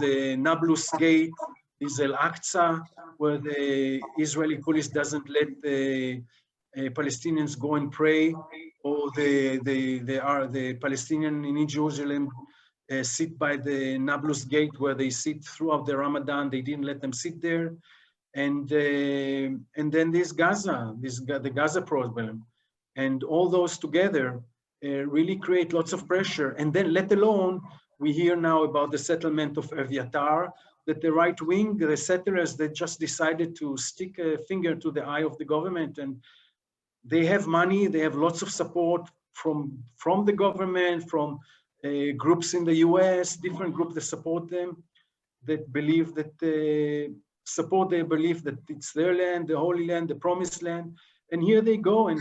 the Nablus Gate, there's Al-Aqsa, where the Israeli police doesn't let the Palestinians go and pray, or the Palestinian in East Jerusalem sit by the Nablus Gate, where they sit throughout the Ramadan. They didn't let them sit there. And then there's Gaza, the Gaza problem, and all those together really create lots of pressure. And then, let alone, we hear now about the settlement of Eviatar, that the right wing, the settlers, they just decided to stick a finger to the eye of the government, and they have money, they have lots of support from the government, from groups in the US, different groups that support them, that believe that support their belief that it's their land, the Holy Land, the Promised Land, and here they go and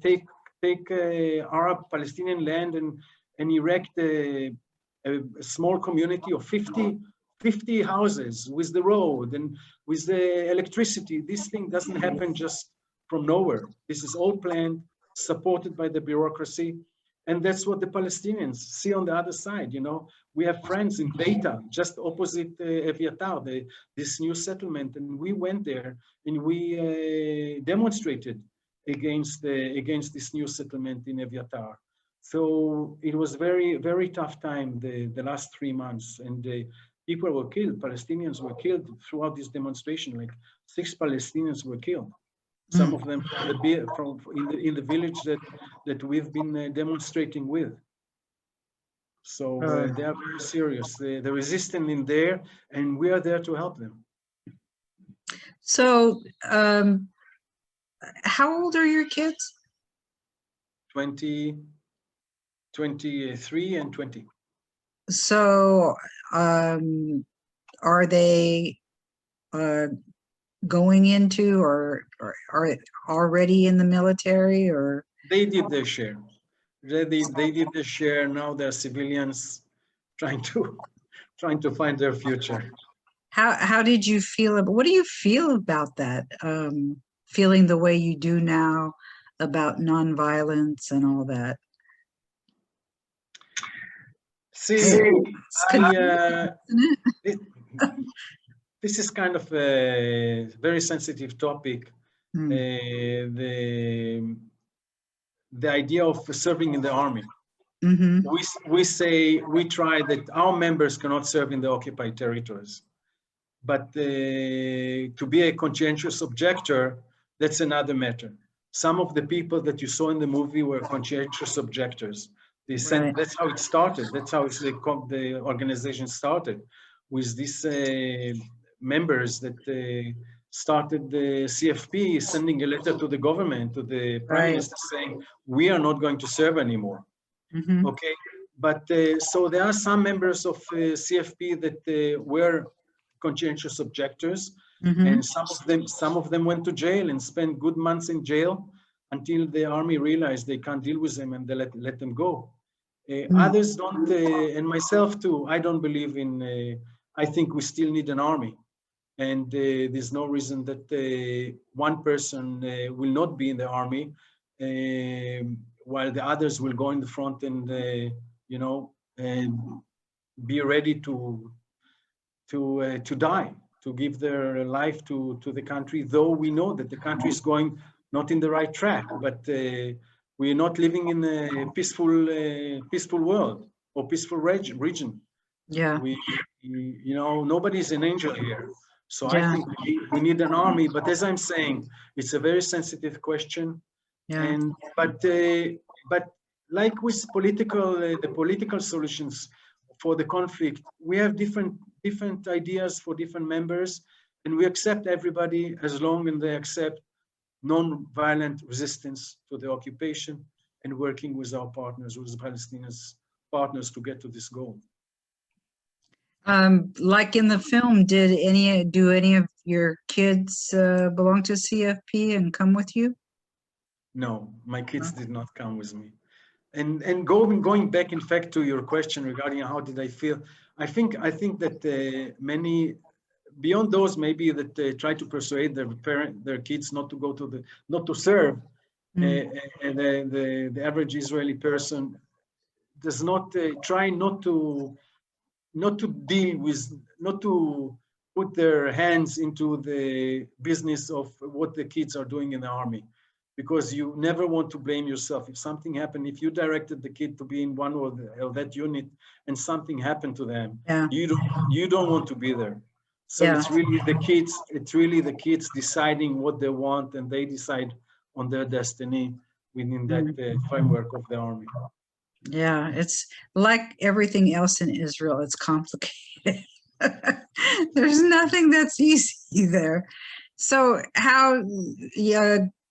take Arab Palestinian land and erect a small community of 50 houses with the road and with the electricity. This thing doesn't happen just from nowhere. This is all planned, supported by the bureaucracy. And that's what the Palestinians see on the other side. You know, we have friends in Beita, just opposite Eviatar, this new settlement, and we went there and we demonstrated against this new settlement in Eviatar. So it was very, very tough time the last 3 months, and people were killed. Palestinians were killed throughout this demonstration. Like 6 Palestinians were killed. Some of them in the village that we've been demonstrating with. So they are very serious. The resistance in there, and we are there to help them. So, how old are your kids? 20, 23, and 20. So, are they going into or are already in the military, or? They did their share. They did their share. Now they're civilians trying to find their future. How did you feel? What do you feel about that? Feeling the way you do now about nonviolence and all that? See, this is kind of a very sensitive topic. The idea of serving in the army. Mm-hmm. We try that our members cannot serve in the occupied territories, but to be a conscientious objector, that's another matter. Some of the people that you saw in the movie were conscientious objectors. They said, right. That's how it started. That's how the organization started, with these members that started the CFP sending a letter to the government, to the prime minister, saying, we are not going to serve anymore. Mm-hmm. Okay, But so there are some members of CFP that were conscientious objectors, and some of them went to jail and spent good months in jail until the army realized they can't deal with them and they let them go. Others don't, and myself too, I don't believe in, I think we still need an army. And there's no reason that one person will not be in the army while the others will go in the front and, you know, be ready to die, to give their life to the country, though we know that the country is going not in the right track, but we're not living in a peaceful world or peaceful region. Yeah. You know, nobody's an angel here. So I think we need an army, but as I'm saying, it's a very sensitive question. Yeah. And but like with the political solutions for the conflict, we have different ideas for different members, and we accept everybody as long as they accept non-violent resistance to the occupation and working with our partners, with the Palestinian partners, to get to this goal. Like in the film, do any of your kids belong to CFP and come with you? No, my kids did not come with me. And going back, in fact, to your question regarding how did I feel, I think that many, beyond those maybe that try to persuade their kids not to serve, the average Israeli person does not try not to deal with, not to put their hands into the business of what the kids are doing in the army, because you never want to blame yourself. If something happened, if you directed the kid to be in one or that unit and something happened to them, you don't want to be there. So it's really the kids deciding what they want, and they decide on their destiny within that framework of the army. Yeah, it's like everything else in Israel, it's complicated. There's nothing that's easy there. So how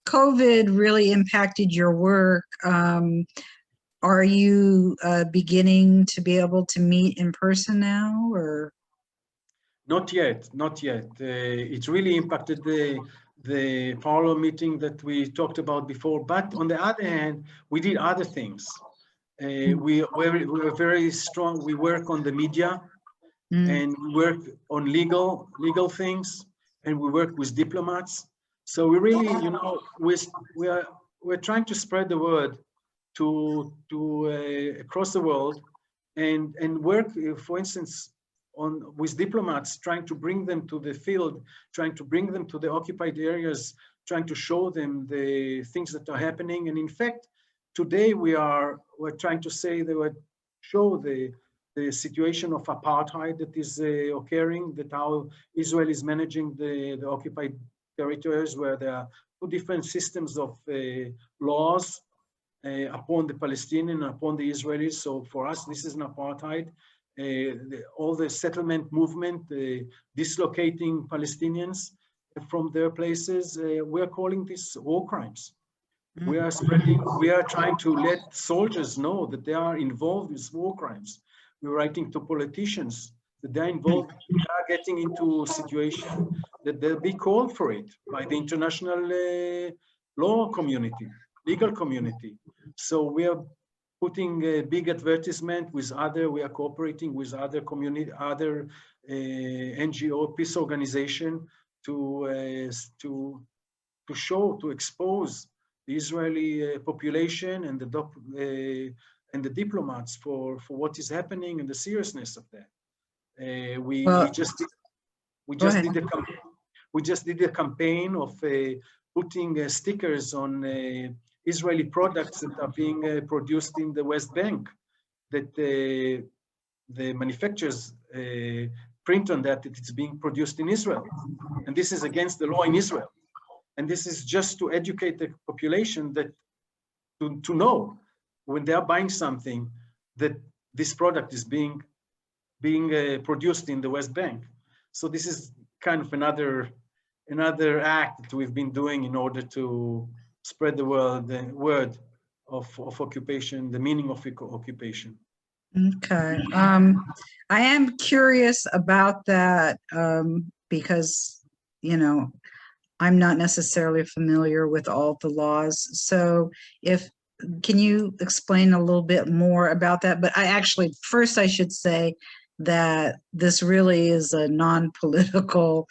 COVID really impacted your work? Are you beginning to be able to meet in person now, or? Not yet. It really impacted the parallel meeting that we talked about before. But on the other hand, we did other things. We were very strong. We work on the media, and we work on legal things, and we work with diplomats. So we really, you know, we're trying to spread the word to across the world, and work, for instance, with diplomats, trying to bring them to the field, trying to bring them to the occupied areas, trying to show them the things that are happening. And in fact, today we're trying to say they would show the situation of apartheid that is occurring, that how Israel is managing the occupied territories, where there are two different systems of laws upon the Palestinian and upon the Israelis. So for us, this is an apartheid. All the settlement movement, dislocating Palestinians from their places, we are calling this war crimes. We are trying to let soldiers know that they are involved with war crimes. We're writing to politicians that they're involved, they are getting into a situation that they'll be called for it by the international law community, legal community. So we are putting a big advertisement with we are cooperating with other community, other NGO, peace organization to show, to expose the Israeli population and the diplomats for what is happening and the seriousness of that. We just did a campaign of putting stickers on Israeli products that are being produced in the West Bank, that the manufacturers print on that it's being produced in Israel. And this is against the law in Israel. And this is just to educate the population that to know when they are buying something that this product is being produced in the West Bank. So this is kind of another act that we've been doing in order to spread the word of occupation, the meaning of occupation. Okay. I am curious about that because, you know, I'm not necessarily familiar with all the laws. So can you explain a little bit more about that? But first I should say that this really is a non-political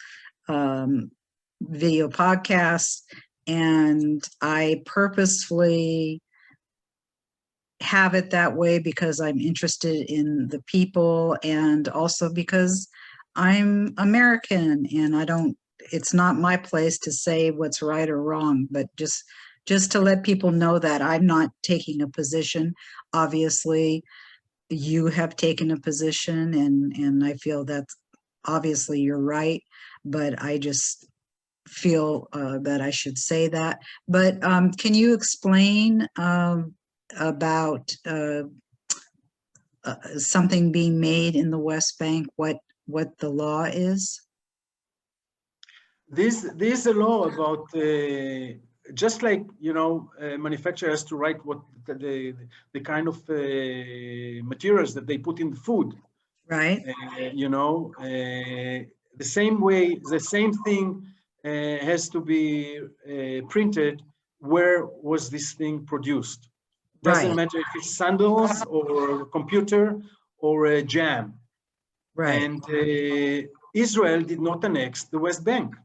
video podcast, and I purposefully have it that way because I'm interested in the people, and also because I'm American and it's not my place to say what's right or wrong, but just to let people know that I'm not taking a position. Obviously, you have taken a position, and I feel that obviously you're right, but I just feel that I should say that. But can you explain about something being made in the West Bank, what the law is? There's a law about just like, you know, manufacturer has to write what the kind of materials that they put in the food, right? You know, the same way, the same thing has to be printed. Where was this thing produced? Doesn't matter if it's sandals or computer or a jam. Right. And Israel did not annex the West Bank.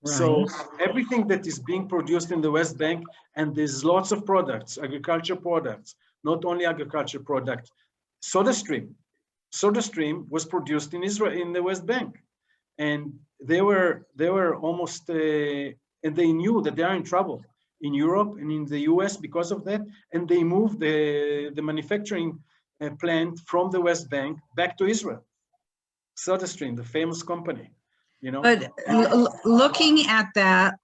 Right. So everything that is being produced in the West Bank, and there's lots of products, agriculture products, not only agriculture products, SodaStream was produced in Israel, in the West Bank. And they were almost, and they knew that they are in trouble in Europe and in the US because of that. And they moved the manufacturing plant from the West Bank back to Israel. SodaStream, the famous company, you know. But looking at that,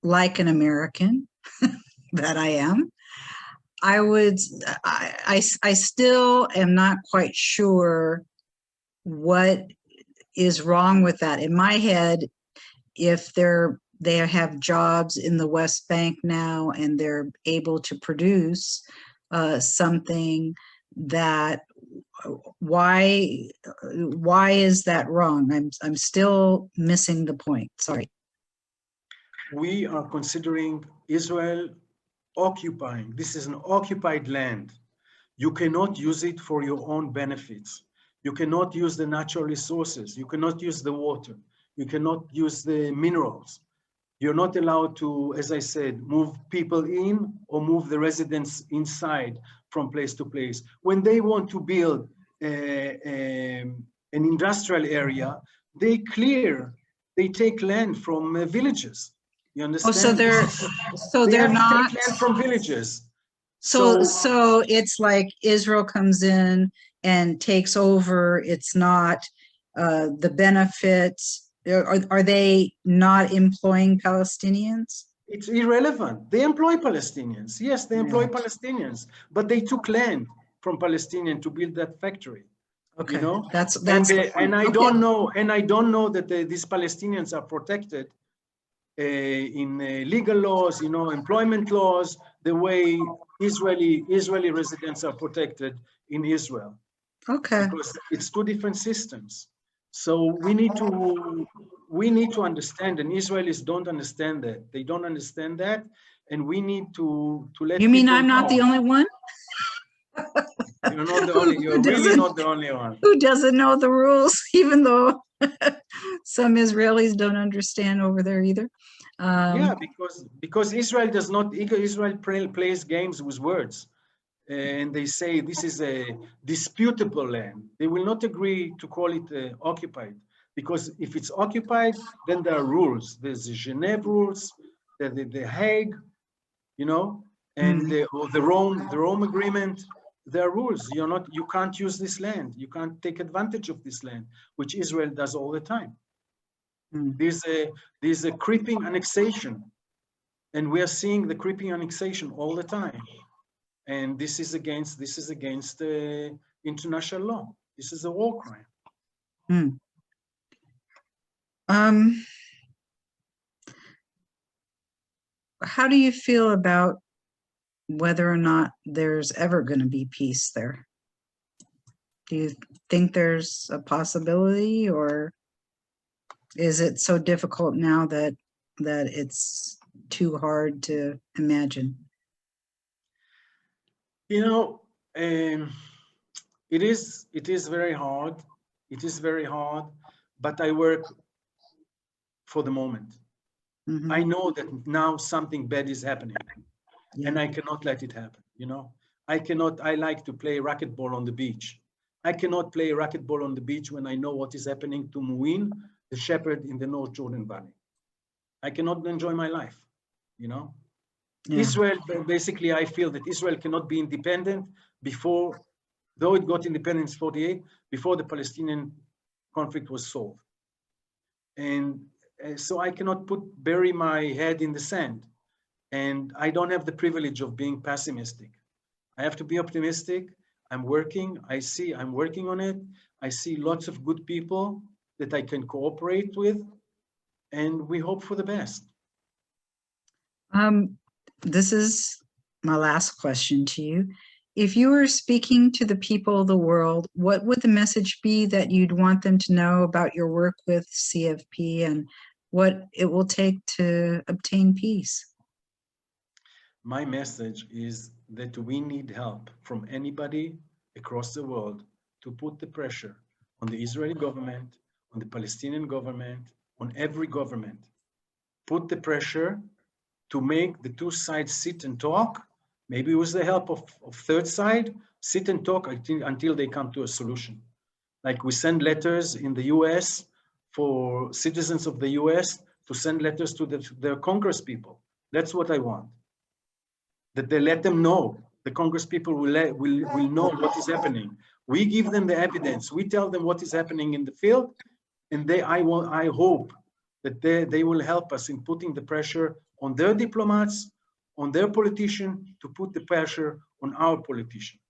like an American that I am, I still am not quite sure what is wrong with that. In my head, if they have jobs in the West Bank now and they're able to produce something, that why is that wrong? I'm still missing the point. Sorry. We are considering Israel occupying. This is an occupied land. You cannot use it for your own benefits. You cannot use the natural resources. You cannot use the water. You cannot use the minerals. You're not allowed to, as I said, move people in or move the residents inside from place to place. When they want to build an industrial area, they take land from villages. You understand? Oh, they're not take land from villages. So it's like Israel comes in and takes over. It's not the benefits. Are they not employing Palestinians? It's irrelevant. They employ Palestinians. Yes, they employ Palestinians, but they took land from Palestinians to build that factory. Okay, you know, that's and I don't know, that these Palestinians are protected in legal laws, you know, employment laws, the way Israeli residents are protected in Israel. Okay. Because it's two different systems. So we need to understand, and Israelis don't understand that. They don't understand that, and we need to let. You mean I'm not the only one? You're not the only. You're really not the only one. Who doesn't know the rules, even though some Israelis don't understand over there either. Yeah, because Israel does not. Israel plays games with words, and they say this is a disputable land. They will not agree to call it occupied, because if it's occupied, then there are rules. There's the Geneva rules, the Hague, you know, and the Rome Agreement. There are rules. You can't use this land. You can't take advantage of this land, which Israel does all the time. There's a creeping annexation, and we are seeing the creeping annexation all the time. And this is against international law. This is a war crime. How do you feel about whether or not there's ever going to be peace there? Do you think there's a possibility, or is it so difficult now that it's too hard to imagine? You know, it is very hard. It is very hard, but I work for the moment. Mhm. I know that now something bad is happening, Yeah. and I cannot let it happen, you know? I like to play racquetball on the beach. I cannot play racquetball on the beach when I know what is happening to Muin, the shepherd in the North Jordan Valley. I cannot enjoy my life, you know? Yeah. Israel, basically, I feel that Israel cannot be independent before, though it got independence in 48, before the Palestinian conflict was solved. And so I cannot bury my head in the sand. And I don't have the privilege of being pessimistic. I have to be optimistic. I'm working. I'm working on it. I see lots of good people that I can cooperate with, and we hope for the best. This is my last question to you. If you were speaking to the people of the world, what would the message be that you'd want them to know about your work with CFP and what it will take to obtain peace? My message is that we need help from anybody across the world to put the pressure on the Israeli government, on the Palestinian government, on every government. Put the pressure to make the two sides sit and talk, maybe with the help of third side, sit and talk until they come to a solution. Like we send letters in the US for citizens of the US to send letters to their Congress people. That's what I want. That they let them know. The Congress people will know what is happening. We give them the evidence. We tell them what is happening in the field, and I hope that they will help us in putting the pressure on their diplomats, on their politician, to put the pressure on our politician.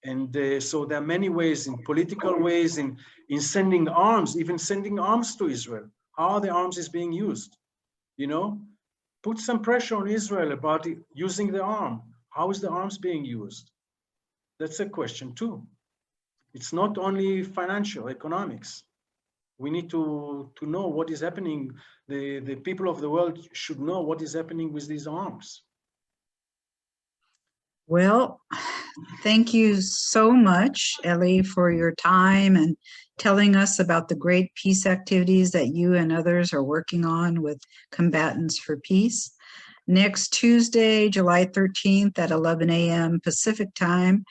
And so there are many ways, in political ways, in sending arms, even sending arms to Israel. How the arms is being used, you know? Put some pressure on Israel about using the arm. How is the arms being used? That's a question too. It's not only financial, economics. We need to know what is happening. The people of the world should know what is happening with these arms. Well, thank you so much, Elie, for your time and telling us about the great peace activities that you and others are working on with Combatants for Peace. Next Tuesday, July 13th at 11 a.m. Pacific time,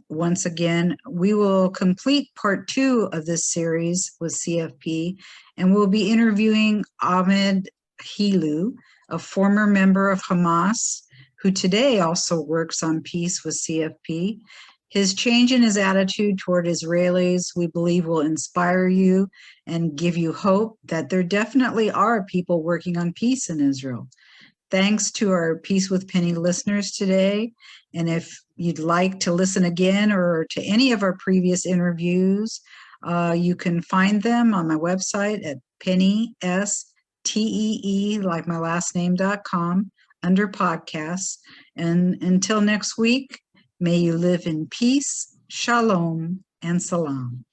once again, we will complete part 2 of this series with CFP, and we'll be interviewing Ahmed Hilu, a former member of Hamas, who today also works on peace with CFP. His change in his attitude toward Israelis, we believe, will inspire you and give you hope that there definitely are people working on peace in Israel. Thanks to our Peace with Penny listeners today. And if you'd like to listen again or to any of our previous interviews, you can find them on my website at Penny, S-T-E-E, like my last name.com, under podcasts. And until next week, may you live in peace, shalom, and salam.